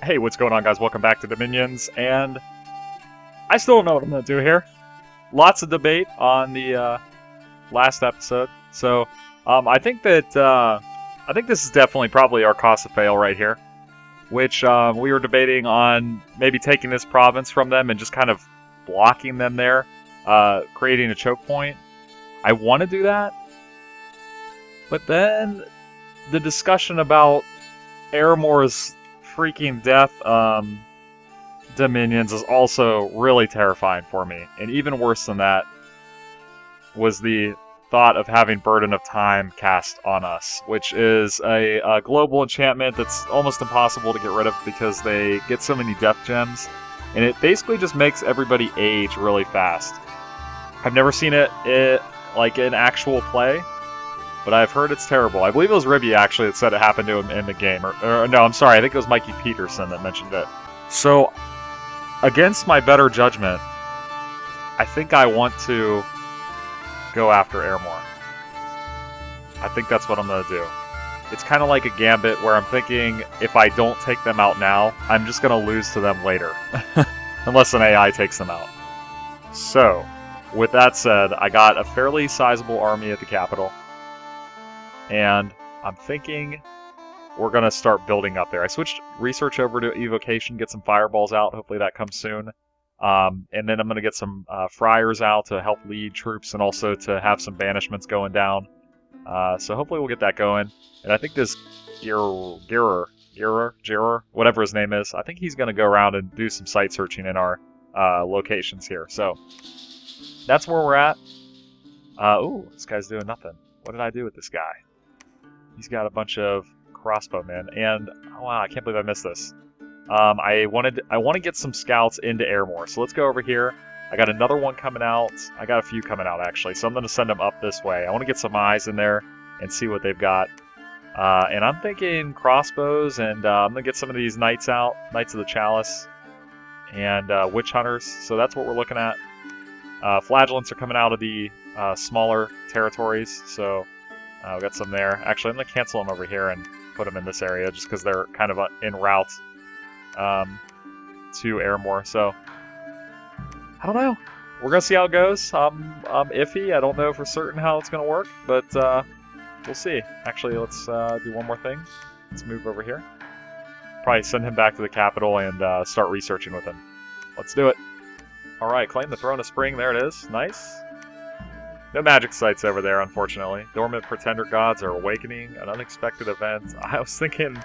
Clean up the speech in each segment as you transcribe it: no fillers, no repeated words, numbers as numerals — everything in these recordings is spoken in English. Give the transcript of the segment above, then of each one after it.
Hey, what's going on, guys? Welcome back to Dominions, and I still don't know what I'm going to do here. Lots of debate on the last episode, so I think this is definitely probably our cost of fail right here, which we were debating on maybe taking this province from them and just kind of blocking them there, creating a choke point. I want to do that, but then the discussion about Aramore's freaking death dominions is also really terrifying for me. And even worse than that was the thought of having Burden of Time cast on us, which is a global enchantment that's almost impossible to get rid of because they get so many death gems, and it basically just makes everybody age really fast. I've never seen it like in actual play, but I've heard it's terrible. I believe it was Ribby, actually, that said it happened to him in the game. Or no, I'm sorry, I think it was Mikey Peterson that mentioned it. So, against my better judgment, I think I want to go after Airmore. I think that's what I'm going to do. It's kind of like a gambit where I'm thinking, if I don't take them out now, I'm just going to lose to them later. Unless an AI takes them out. So, with that said, I got a fairly sizable army at the capital. And I'm thinking we're going to start building up there. I switched research over to evocation, get some fireballs out. Hopefully that comes soon. And then I'm going to get some friars out to help lead troops and also to have some banishments going down. So hopefully we'll get that going. And I think this Girer, whatever his name is, I think he's going to go around and do some site searching in our locations here. So that's where we're at. Ooh, this guy's doing nothing. What did I do with this guy? He's got a bunch of crossbowmen, and oh wow, I can't believe I missed this. I want to get some scouts into Airmore, so let's go over here. I got another one coming out. I got a few coming out actually, so I'm going to send them up this way. I want to get some eyes in there and see what they've got. And I'm thinking crossbows, and I'm going to get some of these knights out, Knights of the Chalice, and witch hunters. So that's what we're looking at. Flagellants are coming out of the smaller territories, so we got some there. Actually, I'm going to cancel them over here and put them in this area just because they're kind of en route to Airmore. So, I don't know. We're going to see how it goes. I'm iffy. I don't know for certain how it's going to work, but we'll see. Actually, let's do one more thing. Let's move over here. Probably send him back to the capital and start researching with him. Let's do it. Alright, claim the Throne of Spring. There it is. Nice. No magic sites over there, unfortunately. Dormant Pretender Gods are awakening. An unexpected event. I was thinking,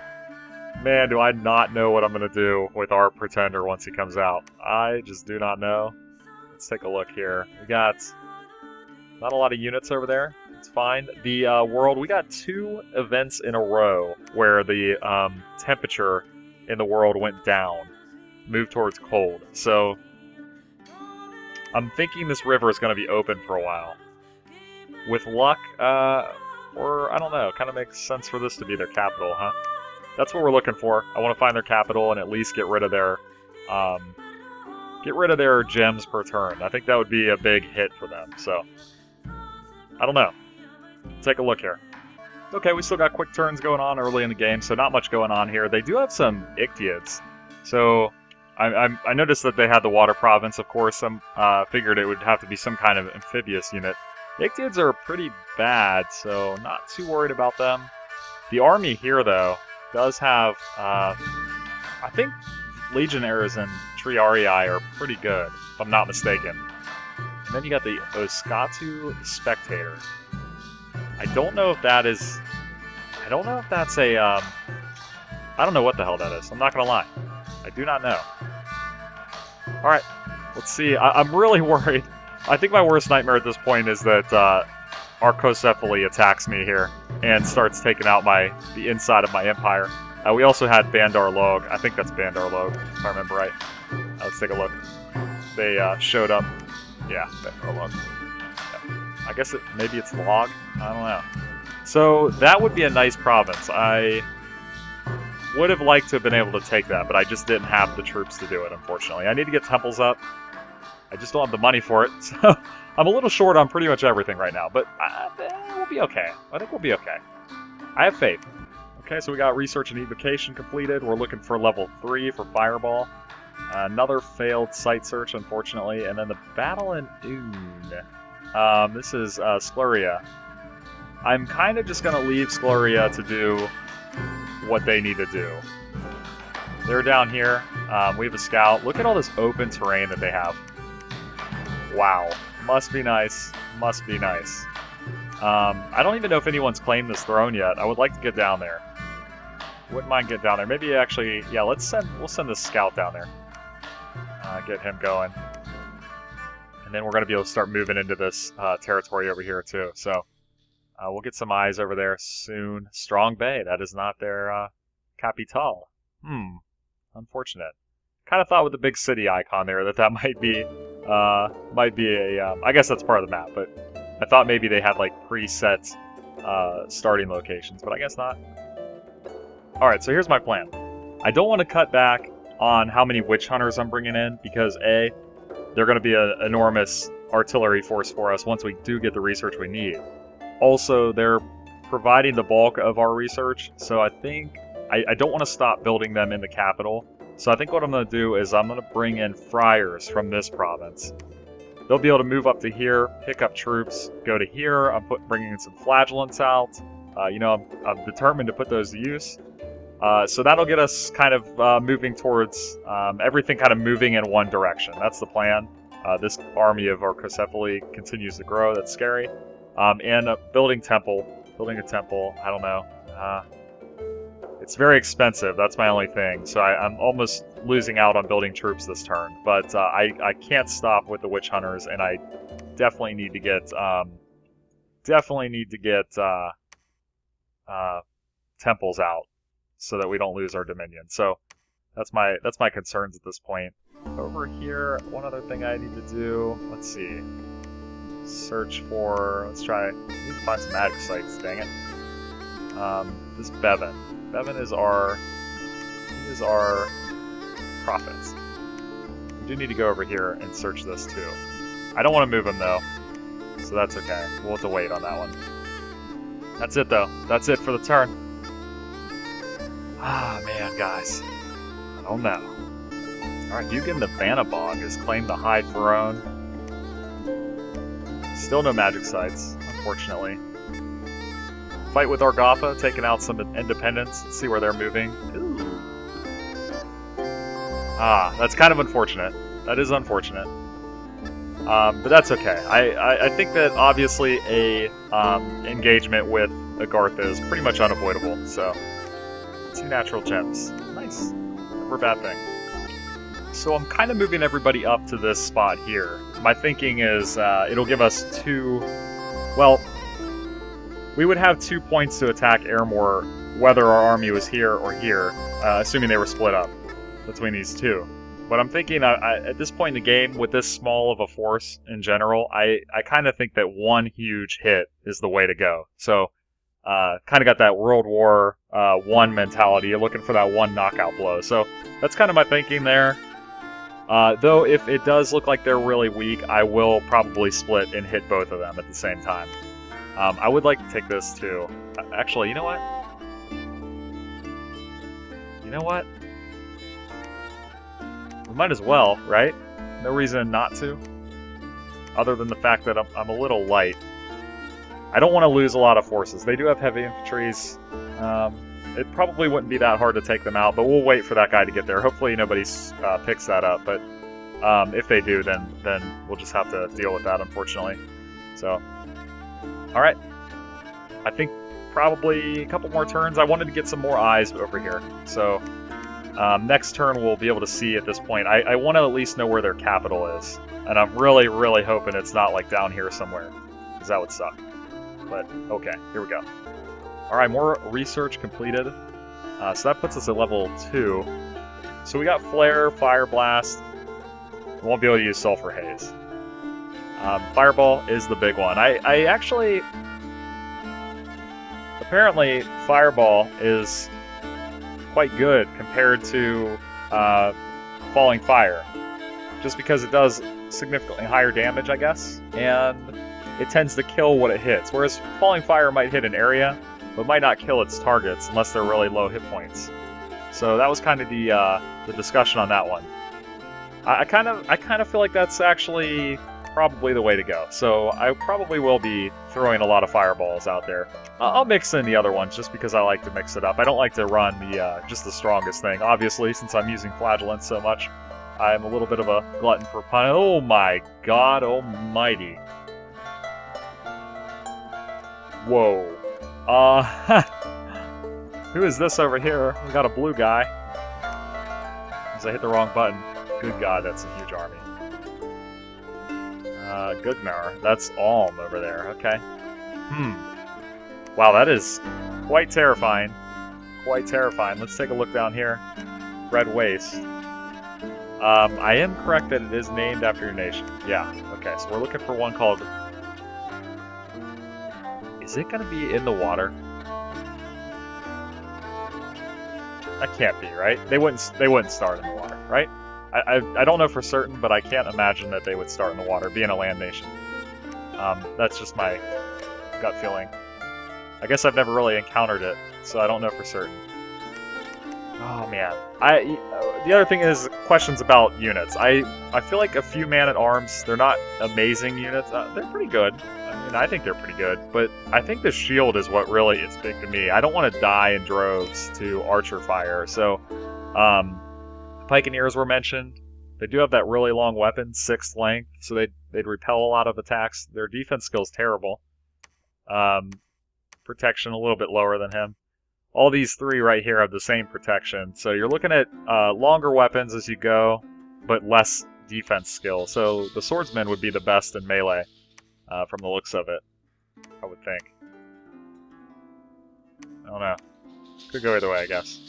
man, do I not know what I'm going to do with our Pretender once he comes out. I just do not know. Let's take a look here. We got not a lot of units over there. It's fine. The world, we got 2 events in a row where the temperature in the world went down. Moved towards cold. So, I'm thinking this river is going to be open for a while. With luck, or I don't know, kind of makes sense for this to be their capital, huh? That's what we're looking for. I want to find their capital and at least get rid of their gems per turn. I think that would be a big hit for them. So, I don't know. Take a look here. Okay, we still got quick turns going on early in the game, so not much going on here. They do have some Ichthyids. So, I noticed that they had the water province, of course. I figured it would have to be some kind of amphibious unit. The Ichthyids are pretty bad, so not too worried about them. The army here, though, does have, I think Legionnaires and Triarii are pretty good, if I'm not mistaken. And then you got the Oskatu Spectator. I don't know if that's a, I don't know what the hell that is. I'm not going to lie. I do not know. Alright, let's see. I'm really worried. I think my worst nightmare at this point is that Arcocephaly attacks me here and starts taking out the inside of my empire. We also had Bandar Log. I think that's Bandar Log, if I remember right. Let's take a look. They showed up. Yeah, Bandar Log. Yeah. I guess maybe it's Log? I don't know. So that would be a nice province. I would have liked to have been able to take that, but I just didn't have the troops to do it, unfortunately. I need to get temples up. I just don't have the money for it, so I'm a little short on pretty much everything right now, but we'll be okay. I think we'll be okay. I have faith. Okay, so we got research and evocation completed. We're looking for level 3 for Fireball. Another failed site search, unfortunately. And then the battle in Oon. This is Scleria. I'm kind of just going to leave Scleria to do what they need to do. They're down here. We have a scout. Look at all this open terrain that they have. Wow. Must be nice. Must be nice. I don't even know if anyone's claimed this throne yet. I would like to get down there. Wouldn't mind getting down there. Maybe actually, yeah, we'll send this scout down there. Get him going. And then we're going to be able to start moving into this territory over here too. So we'll get some eyes over there soon. Strong Bay. That is not their capital. Unfortunate. Kind of thought with the big city icon there that might be a. I guess that's part of the map, but I thought maybe they had like preset starting locations, but I guess not. All right, so here's my plan. I don't want to cut back on how many witch hunters I'm bringing in because A, they're going to be an enormous artillery force for us once we do get the research we need. Also, they're providing the bulk of our research, so I think I don't want to stop building them in the capital. So I think what I'm going to do is I'm going to bring in friars from this province. They'll be able to move up to here, pick up troops, go to here. I'm bringing in some flagellants out. I'm determined to put those to use. So that'll get us kind of moving towards everything kind of moving in one direction. That's the plan. This army of Orcocephaly continues to grow. That's scary. And building a temple. I don't know. It's very expensive. That's my only thing. So I'm almost losing out on building troops this turn. But I can't stop with the witch hunters, and I definitely need to get temples out so that we don't lose our dominion. So that's my concerns at this point. Over here, one other thing I need to do. Let's see. Search for. Let's try. We need to find some magic sites. Dang it. This Bevan. Bevan is our prophets. We do need to go over here and search this too. I don't want to move him though, so that's okay. We'll have to wait on that one. That's it though. That's it for the turn. Ah man, guys. I don't know. Alright, Yugen the Vanabog has claimed the High Throne. Still no magic sites, unfortunately. Fight with Argotha, taking out some independents. Let's see where they're moving. Ooh. That's kind of unfortunate. That is unfortunate. But that's okay. I think that obviously a engagement with Agartha is pretty much unavoidable. So, 2 natural gems. Nice. Never a bad thing. So I'm kind of moving everybody up to this spot here. My thinking is it'll give us 2... Well, we would have 2 points to attack Airmore whether our army was here or here, assuming they were split up between these two. But I'm thinking at this point in the game, with this small of a force in general, I kind of think that one huge hit is the way to go. So kind of got that World War I mentality. You're looking for that one knockout blow. So that's kind of my thinking there. Though if it does look like they're really weak, I will probably split and hit both of them at the same time. I would like to take this too. Actually, you know what? We might as well, right? No reason not to. Other than the fact that I'm a little light. I don't want to lose a lot of forces. They do have heavy infantries. It probably wouldn't be that hard to take them out, but we'll wait for that guy to get there. Hopefully nobody picks that up, but if they do, then we'll just have to deal with that, unfortunately. So, alright. I think probably a couple more turns. I wanted to get some more eyes over here. So, next turn we'll be able to see at this point. I want to at least know where their capital is. And I'm really, really hoping it's not like down here somewhere, because that would suck. But, okay, here we go. Alright, more research completed. So that puts us at level 2. So we got Flare, Fire Blast. We won't be able to use Sulfur Haze. Fireball is the big one. I actually... Apparently, Fireball is quite good compared to Falling Fire. Just because it does significantly higher damage, I guess. And it tends to kill what it hits. Whereas Falling Fire might hit an area, but might not kill its targets unless they're really low hit points. So that was kind of the discussion on that one. I kind of feel like that's actually probably the way to go. So I probably will be throwing a lot of fireballs out there. I'll mix in the other ones just because I like to mix it up. I don't like to run just the strongest thing. Obviously, since I'm using flagellants so much, I'm a little bit of a glutton for pun. Oh my god almighty. Whoa. Who is this over here? We got a blue guy. Because I hit the wrong button. Good god, that's a huge army. Gugnar. That's Alm over there. Okay. Wow, that is quite terrifying. Quite terrifying. Let's take a look down here. Red Waste. I am correct that it is named after your nation. Yeah. Okay, so we're looking for one called... Is it going to be in the water? That can't be, right? They wouldn't start in the water, right? I don't know for certain, but I can't imagine that they would start in the water, being a land nation. That's just my gut feeling. I guess I've never really encountered it, so I don't know for certain. Oh man, the other thing is questions about units. I feel like a few man-at-arms, they're not amazing units. They're pretty good. I mean, I think they're pretty good, but I think the shield is what really is big to me. I don't want to die in droves to archer fire, so Pikeneers were mentioned. They do have that really long weapon, 6th length, so they'd repel a lot of attacks. Their defense skill's terrible. Protection a little bit lower than him. All these three right here have the same protection, so you're looking at longer weapons as you go, but less defense skill. So the swordsman would be the best in melee, from the looks of it, I would think. I don't know. Could go either way, I guess.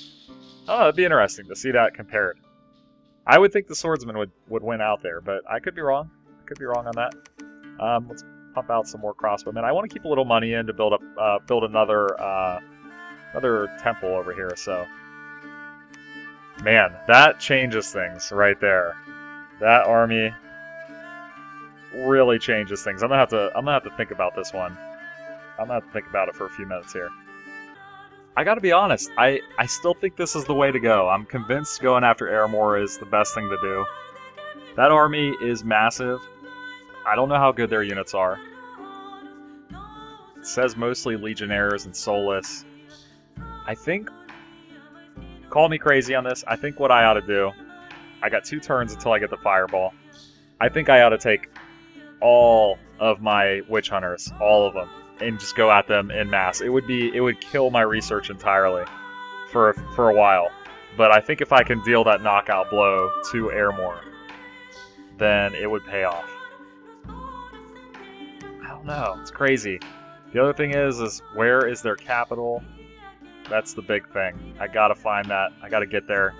Oh, it'd be interesting to see that compared. I would think the swordsman would win out there, but I could be wrong. I could be wrong on that. Let's pump out some more crossbowmen. I want to keep a little money in to build another temple over here. So, man, that changes things right there. That army really changes things. I'm gonna have to think about this one. I'm gonna have to think about it for a few minutes here. I gotta be honest, I still think this is the way to go. I'm convinced going after Airmore is the best thing to do. That army is massive. I don't know how good their units are. It says mostly Legionnaires and Soulless. I think, call me crazy on this, I think what I ought to do, I got 2 turns until I get the Fireball. I think I ought to take all of my Witch Hunters, all of them, and just go at them en masse. It would kill my research entirely for a while. But I think if I can deal that knockout blow to Airmore, then it would pay off. I don't know. It's crazy. The other thing is where is their capital? That's the big thing. I gotta find that. I gotta get there.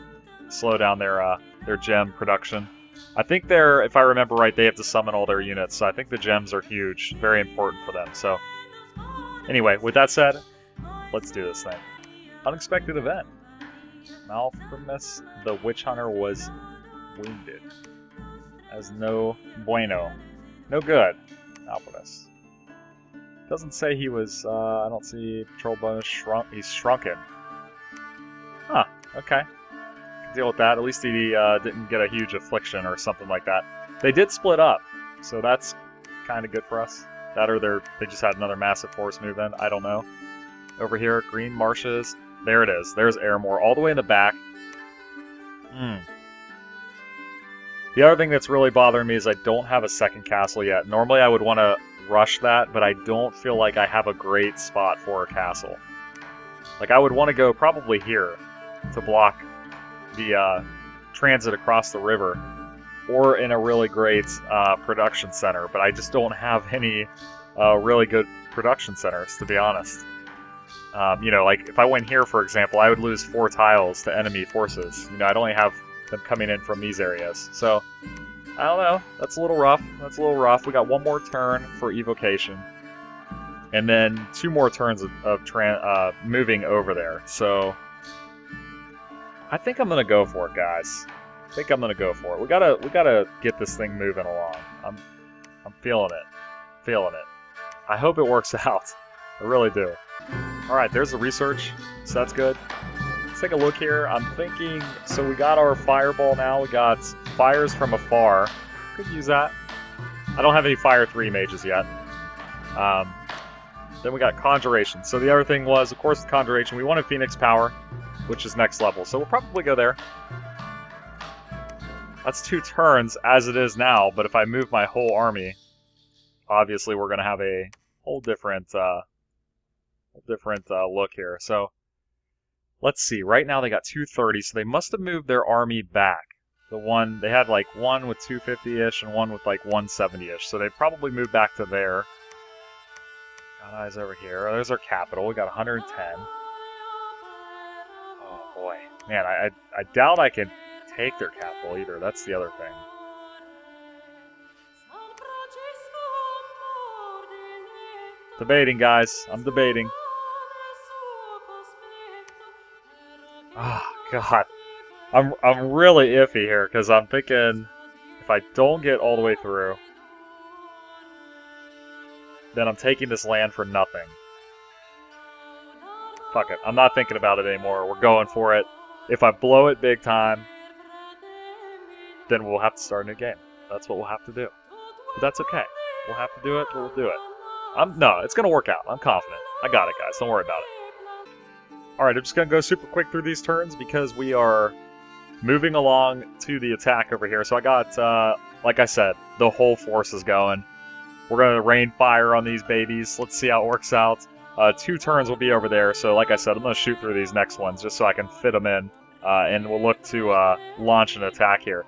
Slow down their gem production. I think if I remember right, they have to summon all their units. So I think the gems are huge. Very important for them. So anyway, with that said, let's do this thing. Unexpected event. Malphremus the Witch Hunter was wounded. As no bueno. No good. Malphremus. Doesn't say he was, I don't see patrol bonus shrunk. He's shrunken. Huh, okay. Can deal with that. At least he didn't get a huge affliction or something like that. They did split up, so that's kind of good for us. That or they just had another massive force move in. I don't know. Over here, Green Marshes. There it is. There's Airmore all the way in the back. The other thing that's really bothering me is I don't have a second castle yet. Normally I would want to rush that, but I don't feel like I have a great spot for a castle. Like, I would want to go probably here to block the transit across the river, or in a really great production center, but I just don't have any really good production centers, to be honest. Like, if I went here, for example, I would lose 4 tiles to enemy forces. I'd only have them coming in from these areas. So, I don't know. That's a little rough. We got 1 more turn for evocation. And then 2 more turns of moving over there. So, I think I'm going to go for it, guys. We gotta get this thing moving along. I'm feeling it. I hope it works out. I really do. Alright, there's the research, so that's good. Let's take a look here. I'm thinking, so we got our fireball now, we got fires from afar. Could use that. I don't have any fire 3 mages yet. Then we got conjuration. So the other thing was, of course, with conjuration, we wanted Phoenix power, which is next level. So we'll probably go there. That's 2 turns as it is now, but if I move my whole army, obviously we're going to have a whole different look here. So let's see. Right now they got 230, so they must have moved their army back. The one they had like one with 250-ish and one with like 170-ish. So they probably moved back to there. Got eyes over here. There's our capital. We got 110. Oh boy, man, I doubt I can take their capital either. That's the other thing. Debating, guys. I'm debating. Oh, God. I'm really iffy here, because I'm thinking if I don't get all the way through, then I'm taking this land for nothing. Fuck it. I'm not thinking about it anymore. We're going for it. If I blow it big time, then we'll have to start a new game. That's what we'll have to do. But that's okay. We'll have to do it, but we'll do it. No, it's going to work out. I'm confident. I got it, guys. Don't worry about it. Alright, I'm just going to go super quick through these turns because we are moving along to the attack over here. So I got, like I said, the whole force is going. We're going to rain fire on these babies. Let's see how it works out. 2 turns will be over there. So like I said, I'm going to shoot through these next ones just so I can fit them in. And we'll look to launch an attack here.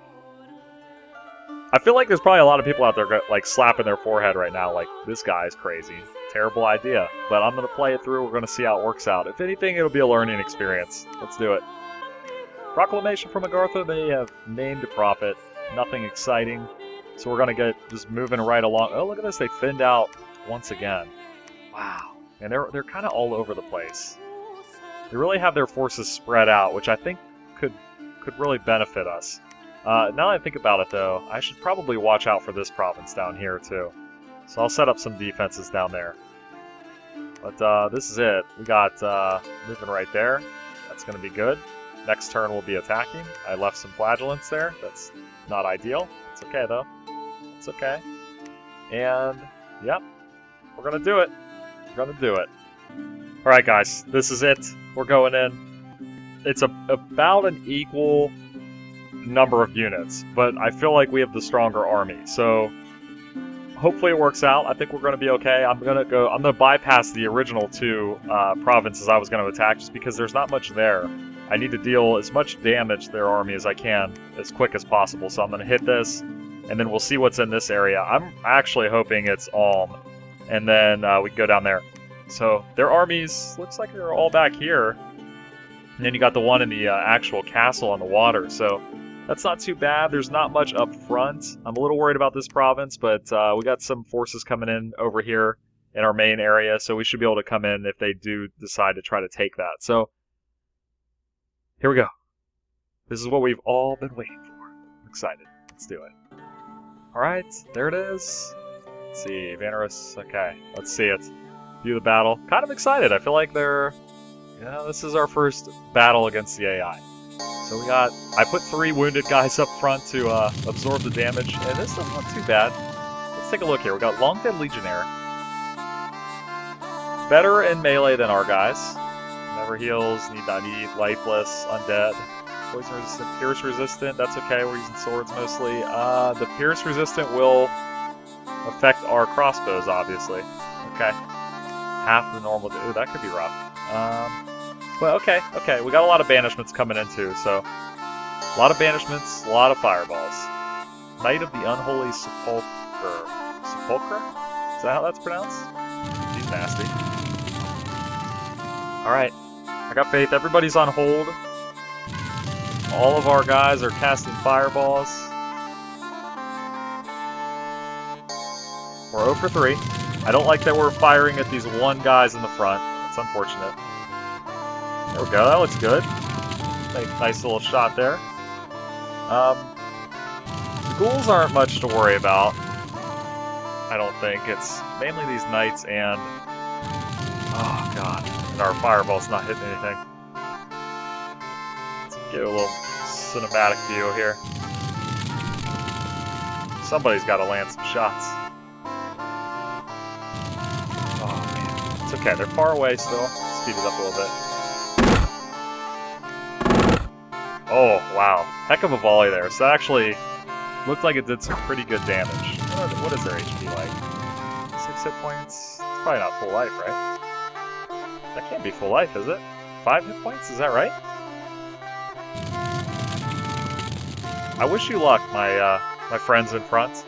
I feel like there's probably a lot of people out there like slapping their forehead right now, like, this guy is crazy. Terrible idea. But I'm going to play it through. We're going to see how it works out. If anything, it'll be a learning experience. Let's do it. Proclamation from Agartha. They have named a prophet. Nothing exciting. So we're going to get just moving right along. Oh, look at this. They thinned out once again. Wow. And they're kind of all over the place. They really have their forces spread out, which I think could really benefit us. Now that I think about it, though, I should probably watch out for this province down here, too. So I'll set up some defenses down there. But this is it. We got moving right there. That's going to be good. Next turn we'll be attacking. I left some flagellants there. That's not ideal. It's okay, though. It's okay. And, yep, we're going to do it. We're going to do it. Alright, guys. This is it. We're going in. It's about an equal number of units, but I feel like we have the stronger army, so hopefully it works out. I think we're going to be okay. I'm going to bypass the original 2 provinces I was going to attack just because there's not much there. I need to deal as much damage to their army as I can as quick as possible, so I'm going to hit this, and then we'll see what's in this area. I'm actually hoping it's Alm, and then we can go down there. So their armies, looks like they're all back here, and then you got the one in the actual castle on the water, so that's not too bad. There's not much up front. I'm a little worried about this province, but we got some forces coming in over here in our main area, so we should be able to come in if they do decide to try to take that. So, here we go. This is what we've all been waiting for. I'm excited. Let's do it. Alright, there it is. Let's see, Valanis. Okay, let's see it. View the battle. Kind of excited. I feel like this is our first battle against the AI. So I put 3 wounded guys up front to absorb the damage, and this doesn't look too bad. Let's take a look here. We got Long Dead Legionnaire. Better in melee than our guys. Never heals, need not eat, lifeless, undead. Poison resistant, pierce resistant, that's okay, we're using swords mostly. The pierce resistant will affect our crossbows, obviously. Okay. Half the normal, ooh, that could be rough. Well, okay, we got a lot of banishments coming in too, so a lot of banishments, a lot of fireballs. Knight of the Unholy Sepulchre. Sepulchre? Is that how that's pronounced? He's nasty. Alright, I got faith. Everybody's on hold. All of our guys are casting fireballs. We're 0 for 3. I don't like that we're firing at these 1 guys in the front. It's unfortunate. There we go, that looks good. Nice little shot there. The ghouls aren't much to worry about. I don't think. It's mainly these knights and... oh, God. and our fireball's not hitting anything. Let's get a little cinematic view here. Somebody's got to land some shots. Oh man, it's okay. They're far away still. Speed it up a little bit. Oh wow, heck of a volley there. So that actually looked like it did some pretty good damage. What is their HP like? 6 hit points? It's probably not full life, right? That can't be full life, is it? 5 hit points? Is that right? I wish you luck, my friends in front.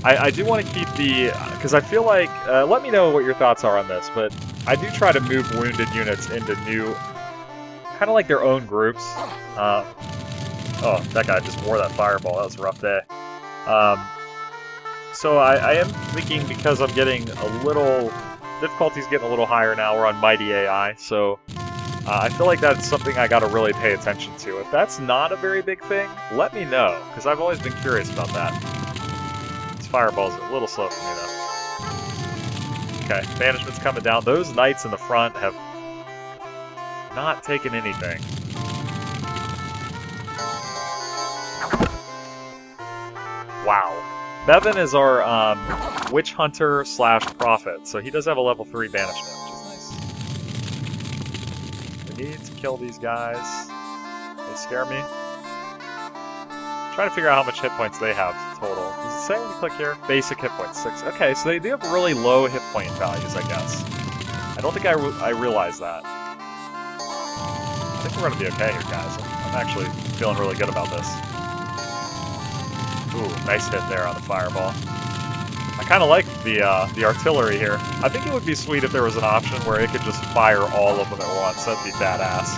I do want to keep the... because I feel like... let me know what your thoughts are on this, but I do try to move wounded units into new... kind of like their own groups. Oh, that guy just wore that fireball. That was a rough day. So I am thinking, because I'm getting a little... difficulty's getting a little higher now. We're on Mighty AI, so... I feel like that's something I gotta really pay attention to. If that's not a very big thing, let me know, because I've always been curious about that. This fireball's a little slow for me, though. Okay, banishment's coming down. Those knights in the front have not taken anything. Wow. Bevan is our witch hunter / prophet, so he does have a level 3 banishment, which is nice. We need to kill these guys. They scare me. Trying to figure out how much hit points they have total. Does it say when you click here? Basic hit points, 6. Okay, so they do have really low hit point values, I guess. I don't think I realized that. I think we're going to be okay here, guys. I'm actually feeling really good about this. Ooh, nice hit there on the fireball. I kind of like the artillery here. I think it would be sweet if there was an option where it could just fire all of them at once. That'd be badass.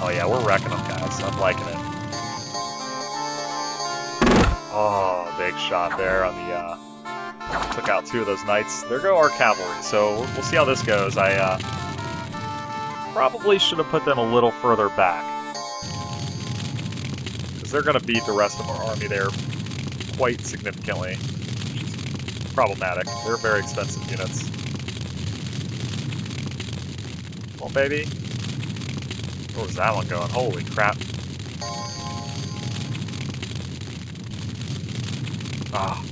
Oh yeah, we're wrecking them, guys. I'm liking it. Oh, big shot there on the... took out 2 of those knights. There go our cavalry, so we'll see how this goes. I probably should have put them a little further back. They're going to beat the rest of our army there quite significantly, which is problematic. They're very expensive units. Come on, baby. Where was that one going? Holy crap. Ah,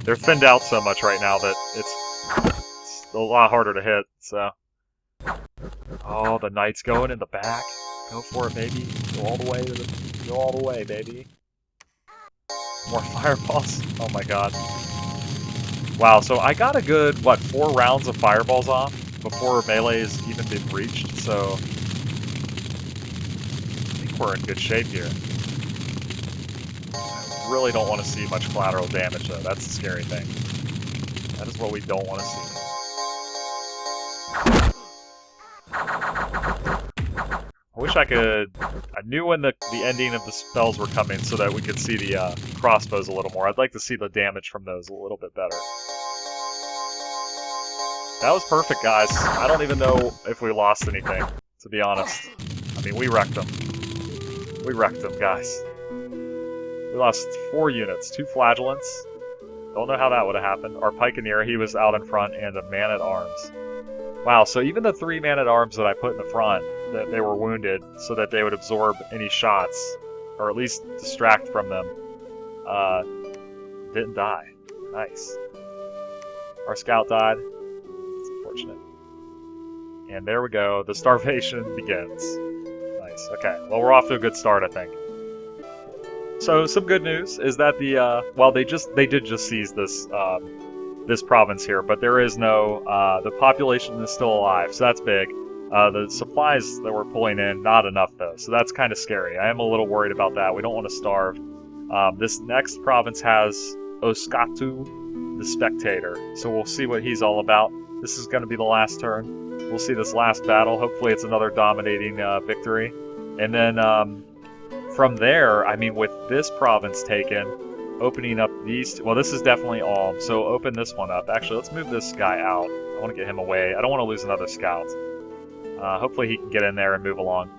they're thinned out so much right now that it's a lot harder to hit, so... Oh, the knight's going in the back. Go for it, baby. Go all the way to the... Go all the way, baby. More fireballs. Oh my god. Wow, so I got a good, 4 rounds of fireballs off before melee has even been reached, so... I think we're in good shape here. I really don't want to see much collateral damage, though. That's the scary thing. That is what we don't want to see. I wish I could... I knew when the ending of the spells were coming so that we could see the crossbows a little more. I'd like to see the damage from those a little bit better. That was perfect, guys. I don't even know if we lost anything, to be honest. I mean, we wrecked them. We wrecked them, guys. We lost 4 units, 2 flagellants. Don't know how that would have happened. Our pikeneer, he was out in front, and a man-at-arms. Wow, so even the 3 man-at-arms that I put in the front, that they were wounded so that they would absorb any shots, or at least distract from them, didn't die. Nice. Our scout died. It's unfortunate. And there we go. The starvation begins. Nice. Okay. Well, we're off to a good start, I think. So, some good news is that the, well, they did just seize this, this province here, but there is no, the population is still alive, so that's big. The supplies that we're pulling in, not enough though, so that's kind of scary. I am a little worried about that. We don't want to starve. This next province has Oskatu, the Spectator, so we'll see what he's all about. This is going to be the last turn. We'll see this last battle. Hopefully it's another dominating victory. And then from there, I mean, with this province taken, opening up these... Well, this is definitely Alm, so open this one up. Actually, let's move this guy out. I want to get him away. I don't want to lose another scout. Hopefully he can get in there and move along.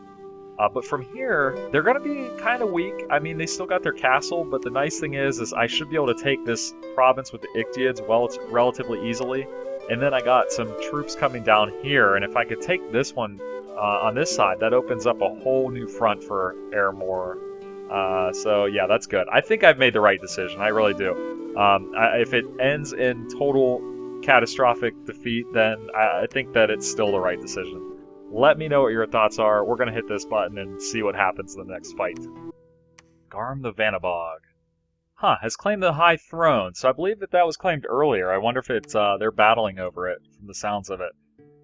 But from here, they're going to be kind of weak. I mean, they still got their castle, but the nice thing is I should be able to take this province with the Ictiids relatively easily. And then I got some troops coming down here, and if I could take this one on this side, that opens up a whole new front for Airmore. So yeah, that's good. I think I've made the right decision. I really do. If it ends in total catastrophic defeat, then I think that it's still the right decision. Let me know what your thoughts are. We're going to hit this button and see what happens in the next fight. Garm the Vanabog. Has claimed the high throne. So I believe that was claimed earlier. I wonder if it's they're battling over it from the sounds of it.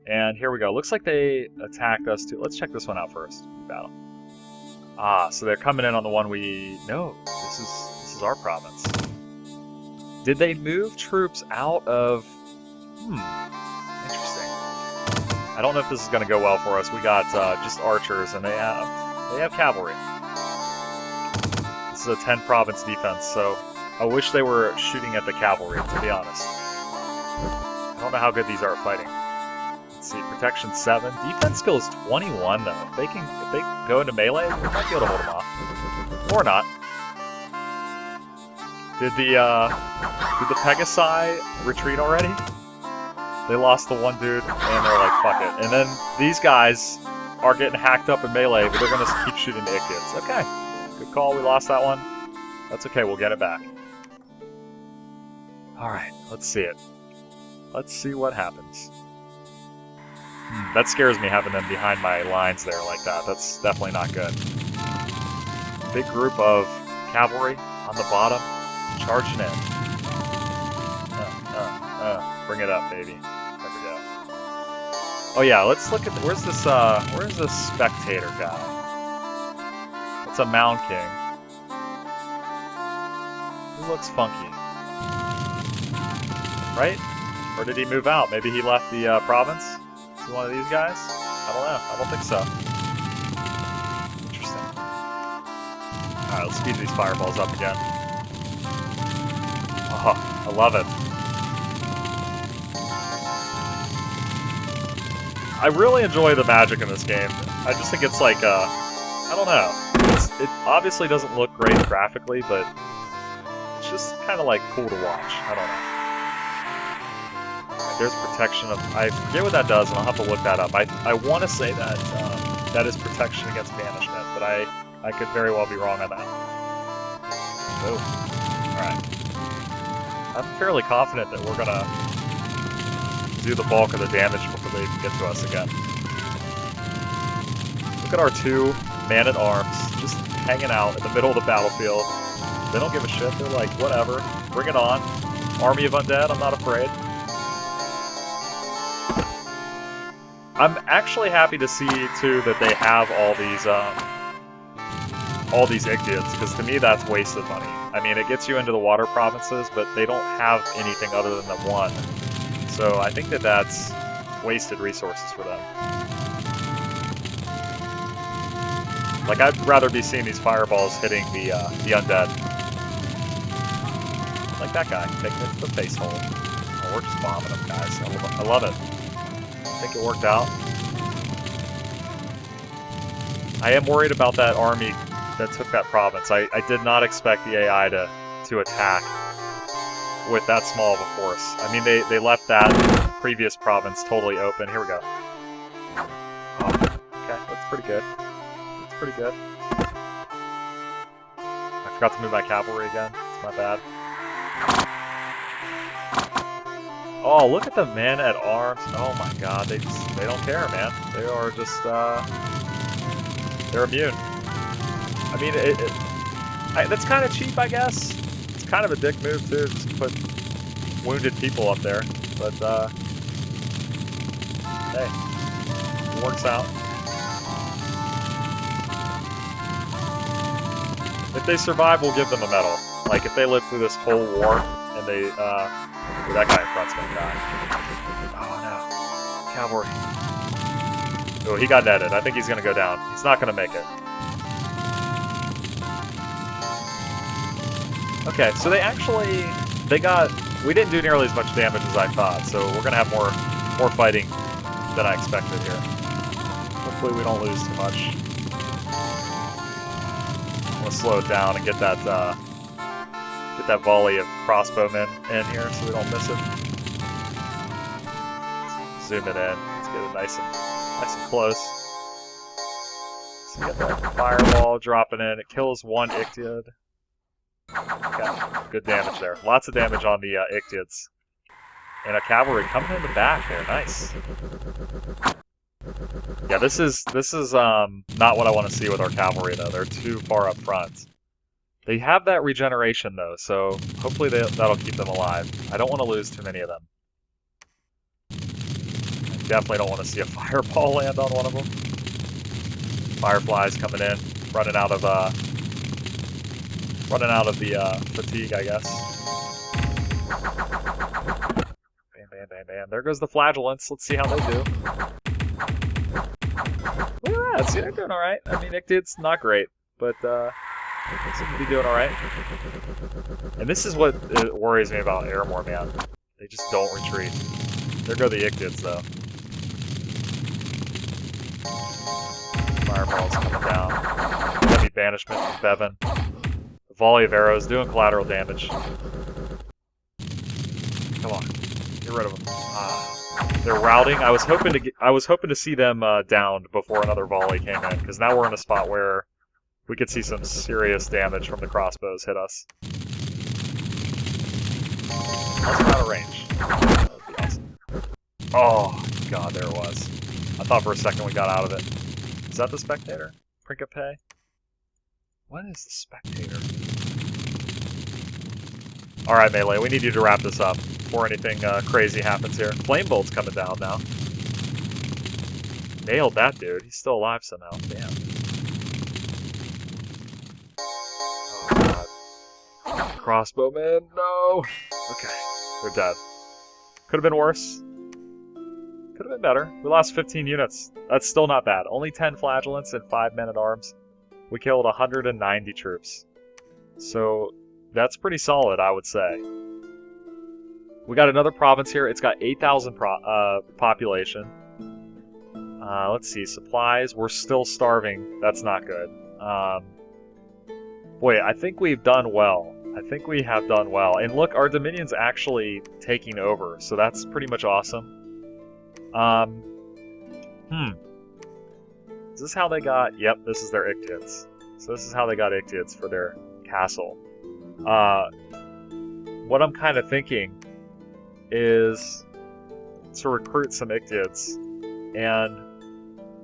And here we go. Looks like they attacked us too. Let's check this one out first. Battle. So they're coming in on the one we... No, this is our province. Did they move troops out of... Interesting. I don't know if this is going to go well for us. We got just archers, and they have cavalry. This is a 10-province defense, so I wish they were shooting at the cavalry, to be honest. I don't know how good these are at fighting. Let's see, protection 7. Defense skill is 21, though. If they go into melee, we might be able to hold them off. Or not. Did the Pegasi retreat already? They lost the one dude, and they're like, fuck it. And then these guys are getting hacked up in melee, but they're going to keep shooting the Ichthyids. Okay. Good call, we lost that one. That's okay, we'll get it back. Alright, let's see it. Let's see what happens. That scares me, having them behind my lines there like that. That's definitely not good. Big group of cavalry on the bottom, charging in. Bring it up, baby. There we go. Oh yeah, let's look at where's this spectator guy? It's a Mound King. He looks funky. Right? Or did he move out? Maybe he left the province? Is he one of these guys? I don't know. I don't think so. Interesting. Alright, let's speed these fireballs up again. Oh, I love it. I really enjoy the magic in this game. I just think it's like, I don't know. It obviously doesn't look great graphically, but it's just kind of like cool to watch. I don't know. Right, there's protection of... I forget what that does, and I'll have to look that up. I want to say that that is protection against banishment, but I could very well be wrong on that. Oh. Alright. I'm fairly confident that we're gonna do the bulk of the damage before they can get to us again. Look at our two man-at-arms just hanging out in the middle of the battlefield. They don't give a shit. They're like, whatever, bring it on. Army of undead, I'm not afraid. I'm actually happy to see, too, that they have all these Ichthyids, because to me that's wasted money. I mean, it gets you into the water provinces, but they don't have anything other than the one. So I think that that's wasted resources for them. Like, I'd rather be seeing these fireballs hitting the undead. Like that guy, taking it to the face hole. Oh, we're just bombing them, guys. I love it. I think it worked out. I am worried about that army that took that province. I did not expect the AI to attack with that small of a force. I mean, they left that previous province totally open. Here we go. Oh, okay, that's pretty good. That's pretty good. I forgot to move my cavalry again. It's my bad. Oh, look at the men at arms. Oh my god, they don't care, man. They are just, they're immune. I mean, that's kind of cheap, I guess. It's kind of a dick move, too, just put wounded people up there. But, hey, it works out. If they survive, we'll give them a medal. Like, if they live through this whole war, and they, that guy in front's gonna die. Oh, no. Cavalry. Oh, he got netted. I think he's gonna go down. He's not gonna make it. Okay, so we didn't do nearly as much damage as I thought, so we're gonna have more fighting than I expected here. Hopefully we don't lose too much. I'm gonna slow it down and get that volley of crossbowmen in here so we don't miss it. zoom it in. Let's get it nice and close. So get that fireball dropping in. It kills one Ictid. Okay, good damage there. Lots of damage on the Ictids. And a cavalry coming in the back there. Nice. Yeah, this is not what I want to see with our cavalry though. They're too far up front. They have that regeneration though, so hopefully that'll keep them alive. I don't want to lose too many of them. I definitely don't want to see a fireball land on one of them. Fireflies coming in, running out of the fatigue, I guess. Bam, bam, bam, bam. There goes the flagellants. Let's see how they do. Look at that. See, they're doing all right. I mean, Ictid's not great, but they seem to be doing all right. And this is what worries me about Airmore, man. They just don't retreat. There go the Ictids, though. Fireballs coming down. Heavy banishment from Bevan. A volley of arrows doing collateral damage. Come on, get rid of them. They're routing. I was hoping to see them downed before another volley came in, because now we're in a spot where we could see some serious damage from the crossbows hit us. That's out of range. That would be awesome. Oh god, there it was. I thought for a second we got out of it. Is that the Spectator? Princape? What is the Spectator? Alright, Melee, we need you to wrap this up before anything crazy happens here. Flame Bolt's coming down now. Nailed that dude. He's still alive somehow. Damn. Oh, God. Crossbowman, no! Okay, they're dead. Could have been worse. Could have been better. We lost 15 units. That's still not bad. Only 10 flagellants and 5 men-at-arms. We killed 190 troops. So, that's pretty solid, I would say. We got another province here. It's got 8,000 population. Let's see. Supplies. We're still starving. That's not good. Boy, I think we've done well. I think we have done well. And look, our Dominion's actually taking over. So that's pretty much awesome. Is this how they got... Yep, this is their Ictids. So this is how they got Ictids for their castle. What I'm kind of thinking is to recruit some Ictids and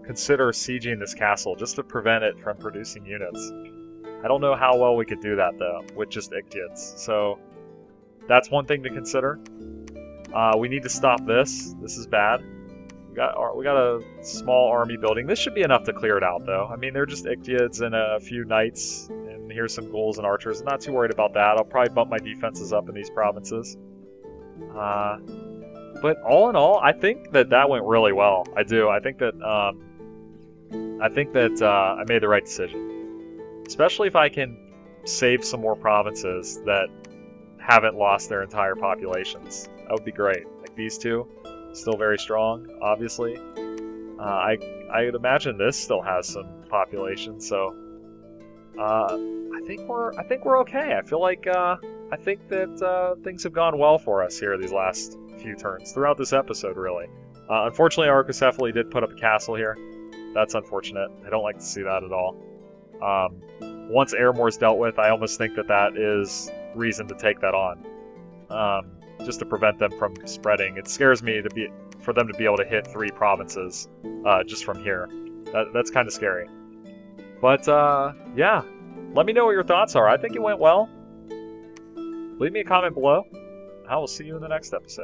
consider sieging this castle just to prevent it from producing units. I don't know how well we could do that though with just Ictids. So that's one thing to consider. We need to stop this. This is bad. We got a small army building. This should be enough to clear it out though. I mean, they're just Ictids and a few knights. And here's some ghouls and archers. I'm not too worried about that. I'll probably bump my defenses up in these provinces. But all in all, I think that went really well. I do. I think that I made the right decision. Especially if I can save some more provinces that haven't lost their entire populations. That would be great. Like these two, still very strong, obviously. I would imagine this still has some population, so I think we're okay. I feel like I think that things have gone well for us here these last few turns throughout this episode, really. Unfortunately, Archocephaly did put up a castle here. That's unfortunate. I don't like to see that at all. Once Airmore's dealt with, I almost think that is reason to take that on, just to prevent them from spreading. It scares me for them to be able to hit 3 provinces just from here. That's kind of scary. But yeah, let me know what your thoughts are. I think it went well. Leave me a comment below. I will see you in the next episode.